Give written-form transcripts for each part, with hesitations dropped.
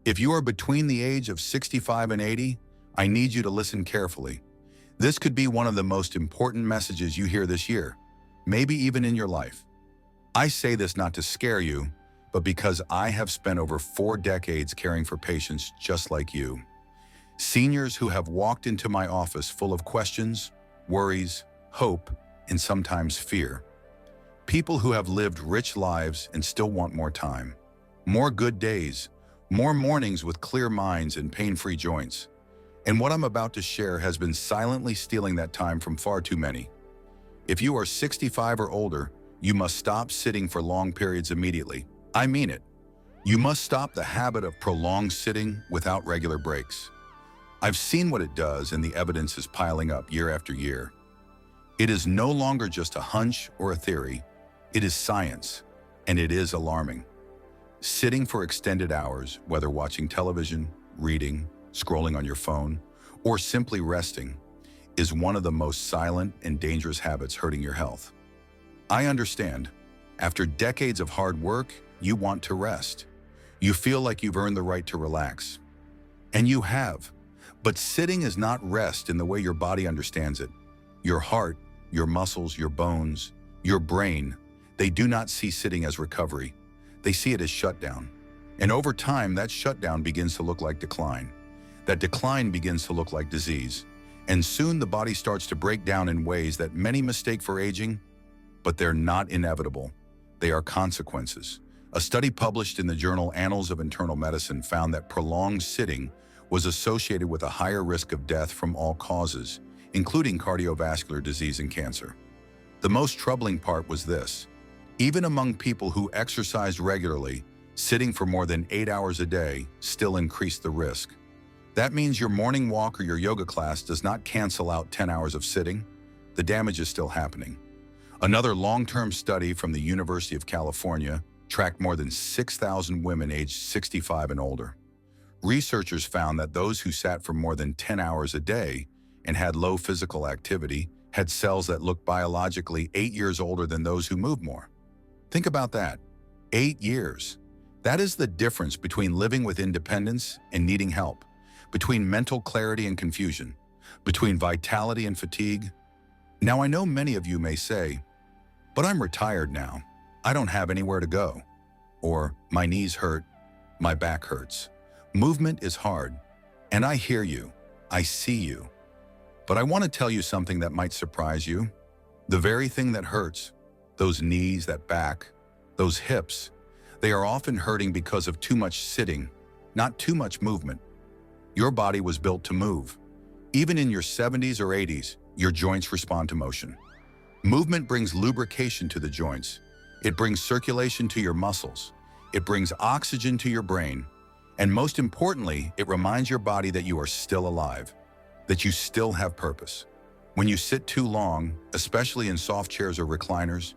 If you are between the age of 65 and 80, I need you to listen carefully. This could be one of the most important messages you hear this year, maybe even in your life. I say this not to scare you, but because I have spent over 4 decades caring for patients just like you. Seniors who have walked into my office full of questions, worries, hope, and sometimes fear. People who have lived rich lives and still want more time. More good days, more mornings with clear minds and pain-free joints. And what I'm about to share has been silently stealing that time from far too many. If you are 65 or older, you must stop sitting for long periods immediately. I mean it. You must stop the habit of prolonged sitting without regular breaks. I've seen what it does, and the evidence is piling up year after year. It is no longer just a hunch or a theory. It is science, and it is alarming. Sitting for extended hours, whether watching television, reading, scrolling on your phone, or simply resting, is one of the most silent and dangerous habits hurting your health. I understand. After decades of hard work, you want to rest. You feel like you've earned the right to relax. And you have. But sitting is not rest in the way your body understands it. Your heart, your muscles, your bones, your brain, they do not see sitting as recovery. They see it as shutdown. And over time, that shutdown begins to look like decline. That decline begins to look like disease. And soon the body starts to break down in ways that many mistake for aging, but they're not inevitable. They are consequences. A study published in the journal Annals of Internal Medicine found that prolonged sitting was associated with a higher risk of death from all causes, including cardiovascular disease and cancer. The most troubling part was this. Even among people who exercised regularly, sitting for more than 8 hours a day still increased the risk. That means your morning walk or your yoga class does not cancel out 10 hours of sitting. The damage is still happening. Another long-term study from the University of California tracked more than 6,000 women aged 65 and older. Researchers found that those who sat for more than 10 hours a day and had low physical activity had cells that looked biologically 8 years older than those who moved more. Think about that. 8 years. That is the difference between living with independence and needing help, between mental clarity and confusion, between vitality and fatigue. Now, I know many of you may say, but I'm retired now. I don't have anywhere to go. Or, my knees hurt, my back hurts. Movement is hard. And I hear you. I see you. But I want to tell you something that might surprise you. The very thing that hurts, those knees, that back, those hips, they are often hurting because of too much sitting, not too much movement. Your body was built to move. Even in your 70s or 80s, your joints respond to motion. Movement brings lubrication to the joints. It brings circulation to your muscles. It brings oxygen to your brain. And most importantly, it reminds your body that you are still alive, that you still have purpose. When you sit too long, especially in soft chairs or recliners,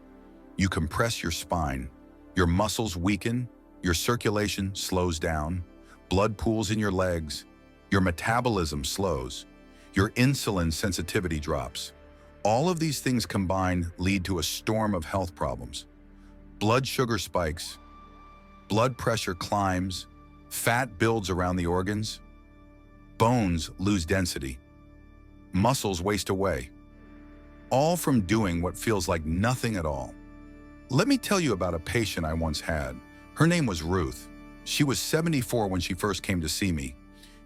you compress your spine, your muscles weaken, your circulation slows down, blood pools in your legs, your metabolism slows, your insulin sensitivity drops. All of these things combined lead to a storm of health problems. Blood sugar spikes, blood pressure climbs, fat builds around the organs, bones lose density, muscles waste away, all from doing what feels like nothing at all. Let me tell you about a patient I once had. Her name was Ruth. She was 74 when she first came to see me.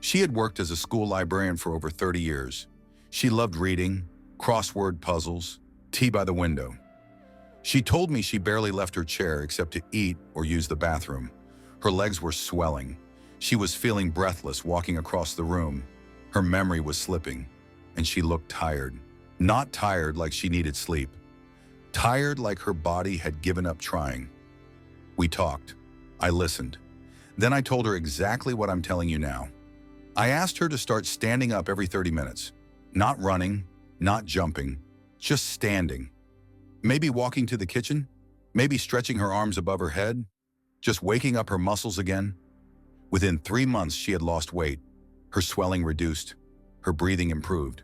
She had worked as a school librarian for over 30 years. She loved reading, crossword puzzles, tea by the window. She told me she barely left her chair except to eat or use the bathroom. Her legs were swelling. She was feeling breathless walking across the room. Her memory was slipping, and she looked tired. Not tired like she needed sleep. Tired like her body had given up trying. We talked. I listened. Then I told her exactly what I'm telling you now. I asked her to start standing up every 30 minutes. Not running, not jumping, just standing. Maybe walking to the kitchen, maybe stretching her arms above her head, just waking up her muscles again. Within 3 months, she had lost weight. Her swelling reduced. Her breathing improved.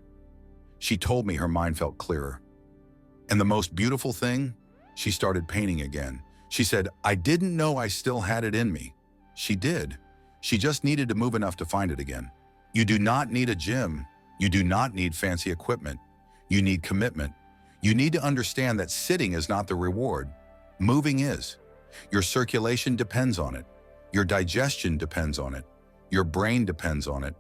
She told me her mind felt clearer. And the most beautiful thing, she started painting again. She said, I didn't know I still had it in me. She did. She just needed to move enough to find it again. You do not need a gym. You do not need fancy equipment. You need commitment. You need to understand that sitting is not the reward. Moving is. Your circulation depends on it. Your digestion depends on it. Your brain depends on it.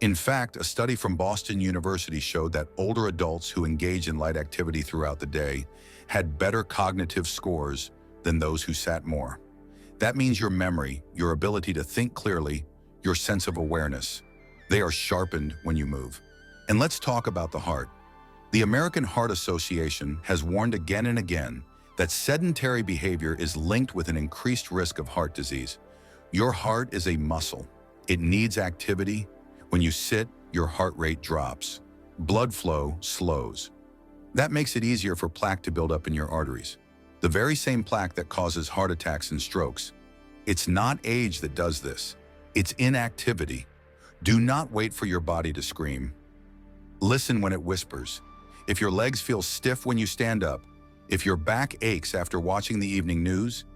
In fact, a study from Boston University showed that older adults who engage in light activity throughout the day had better cognitive scores than those who sat more. That means your memory, your ability to think clearly, your sense of awareness, they are sharpened when you move. And let's talk about the heart. The American Heart Association has warned again and again that sedentary behavior is linked with an increased risk of heart disease. Your heart is a muscle. It needs activity. When you sit, your heart rate drops. Blood flow slows. That makes it easier for plaque to build up in your arteries. The very same plaque that causes heart attacks and strokes. It's not age that does this. It's inactivity. Do not wait for your body to scream. Listen when it whispers. If your legs feel stiff when you stand up, if your back aches after watching the evening news,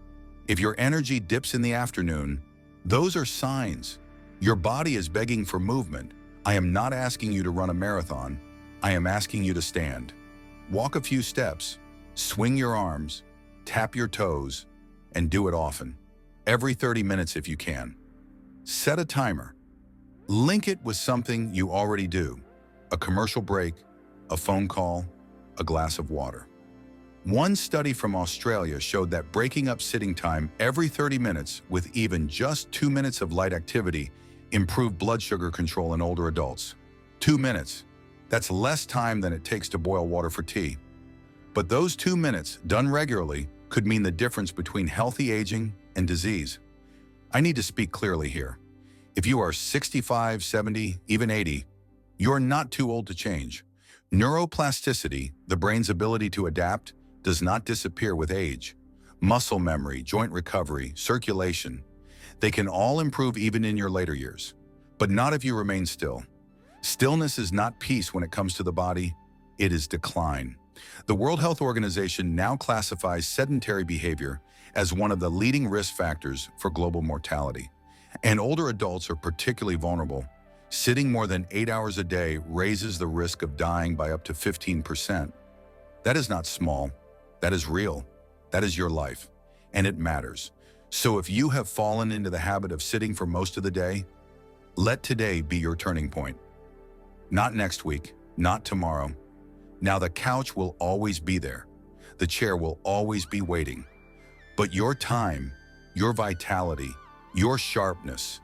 if your energy dips in the afternoon, those are signs. Your body is begging for movement. I am not asking you to run a marathon. I am asking you to stand. Walk a few steps, swing your arms, tap your toes, and do it often. Every 30 minutes if you can. Set a timer. Link it with something you already do. A commercial break, a phone call, a glass of water. One study from Australia showed that breaking up sitting time every 30 minutes with even just 2 minutes of light activity improved blood sugar control in older adults. 2 minutes. That's less time than it takes to boil water for tea. But those 2 minutes, done regularly, could mean the difference between healthy aging and disease. I need to speak clearly here. If you are 65, 70, even 80, you're not too old to change. Neuroplasticity, the brain's ability to adapt, does not disappear with age. Muscle memory, joint recovery, circulation, they can all improve even in your later years. But not if you remain still. Stillness is not peace when it comes to the body, it is decline. The World Health Organization now classifies sedentary behavior as one of the leading risk factors for global mortality. And older adults are particularly vulnerable. Sitting more than 8 hours a day raises the risk of dying by up to 15%. That is not small. That is real. That is your life. And it matters. So if you have fallen into the habit of sitting for most of the day, let today be your turning point. Not next week, not tomorrow. Now the couch will always be there. The chair will always be waiting. But your time, your vitality, your sharpness,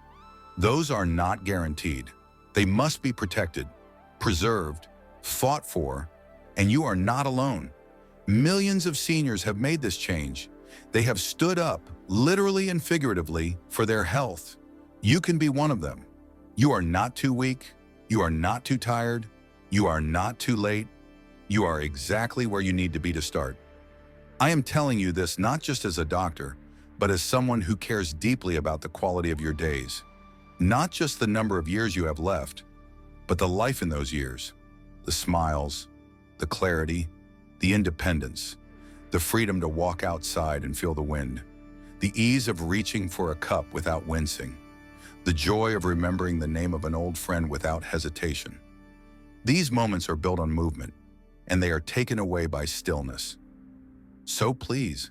those are not guaranteed. They must be protected, preserved, fought for, and you are not alone. Millions of seniors have made this change. They have stood up, literally and figuratively, for their health. You can be one of them. You are not too weak. You are not too tired. You are not too late. You are exactly where you need to be to start. I am telling you this not just as a doctor, but as someone who cares deeply about the quality of your days. Not just the number of years you have left, but the life in those years. The smiles, the clarity, the independence, the freedom to walk outside and feel the wind, the ease of reaching for a cup without wincing, the joy of remembering the name of an old friend without hesitation. These moments are built on movement, and they are taken away by stillness. So please,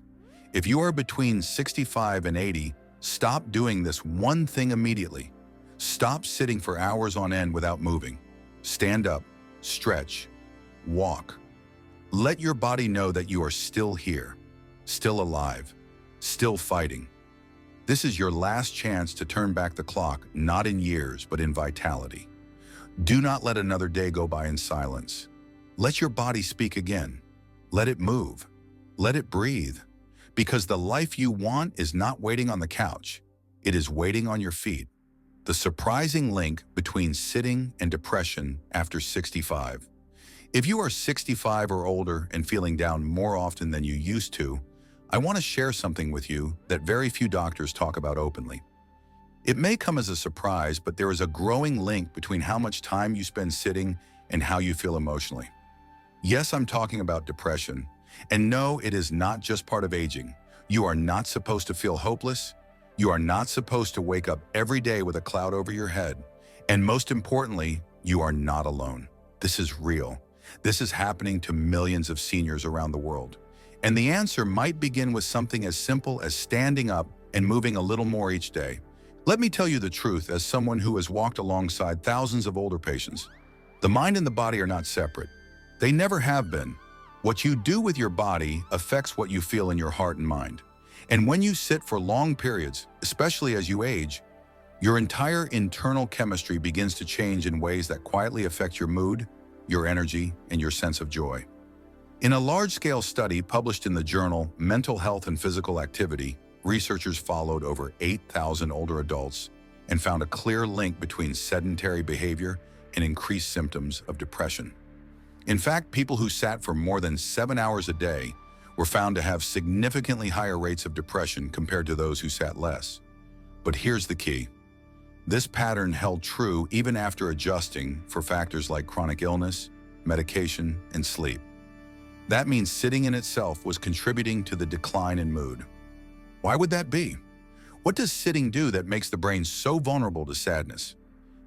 if you are between 65 and 80, stop doing this one thing immediately. Stop sitting for hours on end without moving. Stand up, stretch, walk. Let your body know that you are still here, still alive, still fighting. This is your last chance to turn back the clock, not in years, but in vitality. Do not let another day go by in silence. Let your body speak again. Let it move. Let it breathe. Because the life you want is not waiting on the couch. It is waiting on your feet. The surprising link between sitting and depression after 65. If you are 65 or older and feeling down more often than you used to, I want to share something with you that very few doctors talk about openly. It may come as a surprise, but there is a growing link between how much time you spend sitting and how you feel emotionally. Yes, I'm talking about depression. And no, it is not just part of aging. You are not supposed to feel hopeless. You are not supposed to wake up every day with a cloud over your head. And most importantly, you are not alone. This is real. This is happening to millions of seniors around the world. And the answer might begin with something as simple as standing up and moving a little more each day. Let me tell you the truth as someone who has walked alongside thousands of older patients. The mind and the body are not separate. They never have been. What you do with your body affects what you feel in your heart and mind. And when you sit for long periods, especially as you age, your entire internal chemistry begins to change in ways that quietly affect your mood, your energy, and your sense of joy. In a large-scale study published in the journal Mental Health and Physical Activity, researchers followed over 8,000 older adults and found a clear link between sedentary behavior and increased symptoms of depression. In fact, people who sat for more than 7 hours a day were found to have significantly higher rates of depression compared to those who sat less. But here's the key. This pattern held true even after adjusting for factors like chronic illness, medication, and sleep. That means sitting in itself was contributing to the decline in mood. Why would that be? What does sitting do that makes the brain so vulnerable to sadness?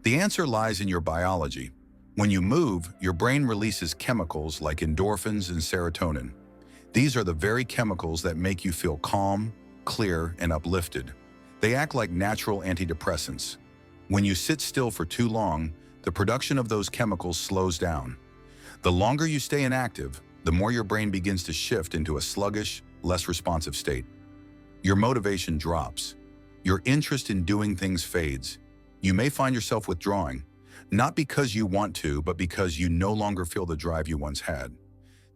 The answer lies in your biology. When you move, your brain releases chemicals like endorphins and serotonin. These are the very chemicals that make you feel calm, clear, and uplifted. They act like natural antidepressants. When you sit still for too long, the production of those chemicals slows down. The longer you stay inactive, the more your brain begins to shift into a sluggish, less responsive state. Your motivation drops. Your interest in doing things fades. You may find yourself withdrawing, not because you want to, but because you no longer feel the drive you once had.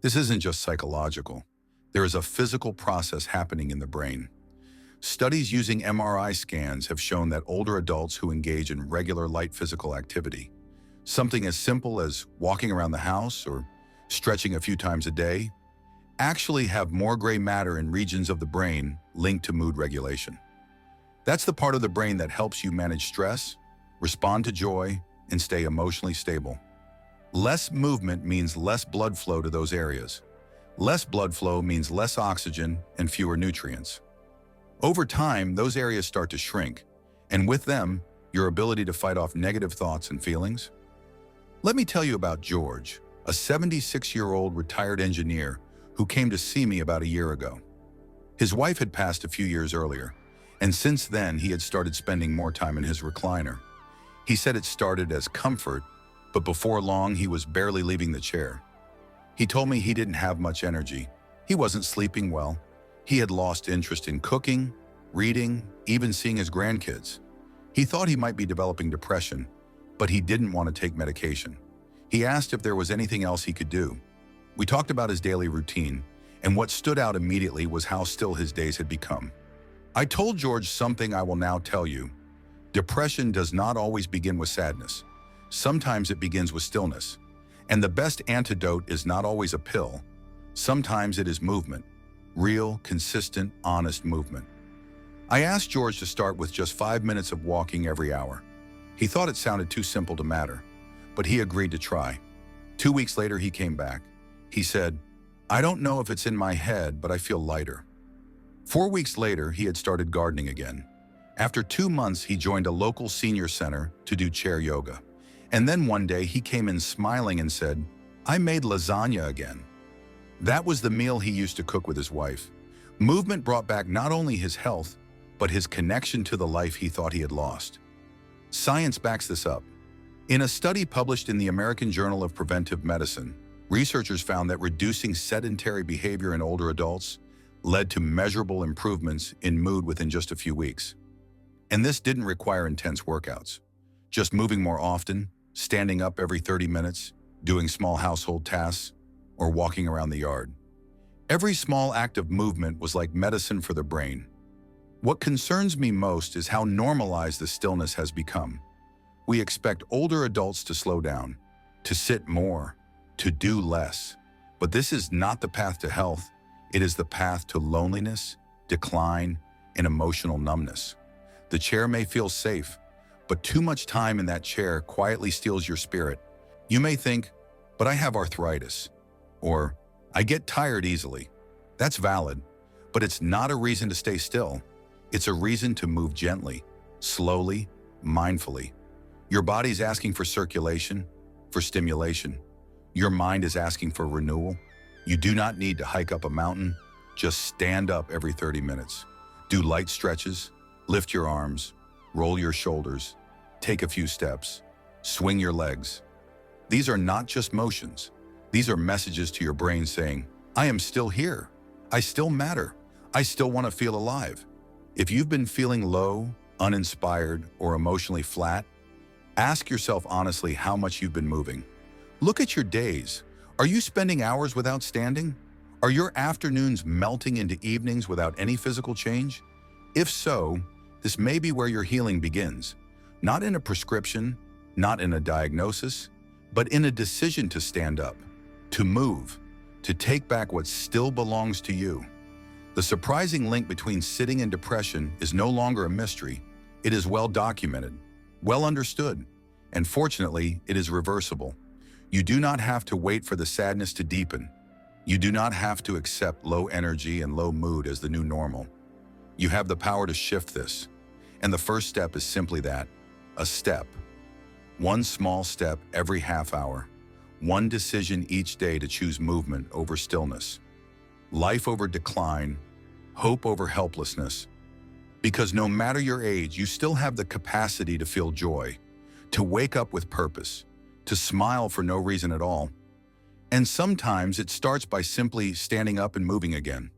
This isn't just psychological. There is a physical process happening in the brain. Studies using MRI scans have shown that older adults who engage in regular light physical activity, something as simple as walking around the house or stretching a few times a day, actually have more gray matter in regions of the brain linked to mood regulation. That's the part of the brain that helps you manage stress, respond to joy, and stay emotionally stable. Less movement means less blood flow to those areas. Less blood flow means less oxygen and fewer nutrients. Over time, those areas start to shrink, and with them, your ability to fight off negative thoughts and feelings. Let me tell you about George, a 76-year-old retired engineer who came to see me about a year ago. His wife had passed a few years earlier, and since then he had started spending more time in his recliner. He said it started as comfort, but before long he was barely leaving the chair. He told me he didn't have much energy. He wasn't sleeping well. He had lost interest in cooking, reading, even seeing his grandkids. He thought he might be developing depression, but he didn't want to take medication. He asked if there was anything else he could do. We talked about his daily routine, and what stood out immediately was how still his days had become. I told George something I will now tell you. Depression does not always begin with sadness. Sometimes it begins with stillness. And the best antidote is not always a pill. Sometimes it is movement. Real, consistent, honest movement. I asked George to start with just 5 minutes of walking every hour. He thought it sounded too simple to matter, but he agreed to try. 2 weeks later, he came back. He said, "I don't know if it's in my head, but I feel lighter." 4 weeks later, he had started gardening again. After 2 months, he joined a local senior center to do chair yoga. And then one day, he came in smiling and said, "I made lasagna again." That was the meal he used to cook with his wife. Movement brought back not only his health, but his connection to the life he thought he had lost. Science backs this up. In a study published in the American Journal of Preventive Medicine, researchers found that reducing sedentary behavior in older adults led to measurable improvements in mood within just a few weeks. And this didn't require intense workouts. Just moving more often, standing up every 30 minutes, doing small household tasks, or walking around the yard. Every small act of movement was like medicine for the brain. What concerns me most is how normalized the stillness has become. We expect older adults to slow down, to sit more, to do less. But this is not the path to health. It is the path to loneliness, decline, and emotional numbness. The chair may feel safe, but too much time in that chair quietly steals your spirit. You may think, "But I have arthritis," or "I get tired easily." That's valid, but it's not a reason to stay still. It's a reason to move gently, slowly, mindfully. Your body's asking for circulation, for stimulation. Your mind is asking for renewal. You do not need to hike up a mountain. Just stand up every 30 minutes. Do light stretches, lift your arms, roll your shoulders, take a few steps, swing your legs. These are not just motions. These are messages to your brain saying, I am still here. I still matter. I still want to feel alive. If you've been feeling low, uninspired, or emotionally flat, ask yourself honestly how much you've been moving. Look at your days. Are you spending hours without standing? Are your afternoons melting into evenings without any physical change? If so, this may be where your healing begins. Not in a prescription, not in a diagnosis, but in a decision to stand up, to move, to take back what still belongs to you. The surprising link between sitting and depression is no longer a mystery. It is well documented, well understood, and fortunately, it is reversible. You do not have to wait for the sadness to deepen. You do not have to accept low energy and low mood as the new normal. You have the power to shift this. And the first step is simply that, a step. One small step every half hour. One decision each day to choose movement over stillness. Life over decline, hope over helplessness. Because no matter your age, you still have the capacity to feel joy, to wake up with purpose, to smile for no reason at all. And sometimes it starts by simply standing up and moving again.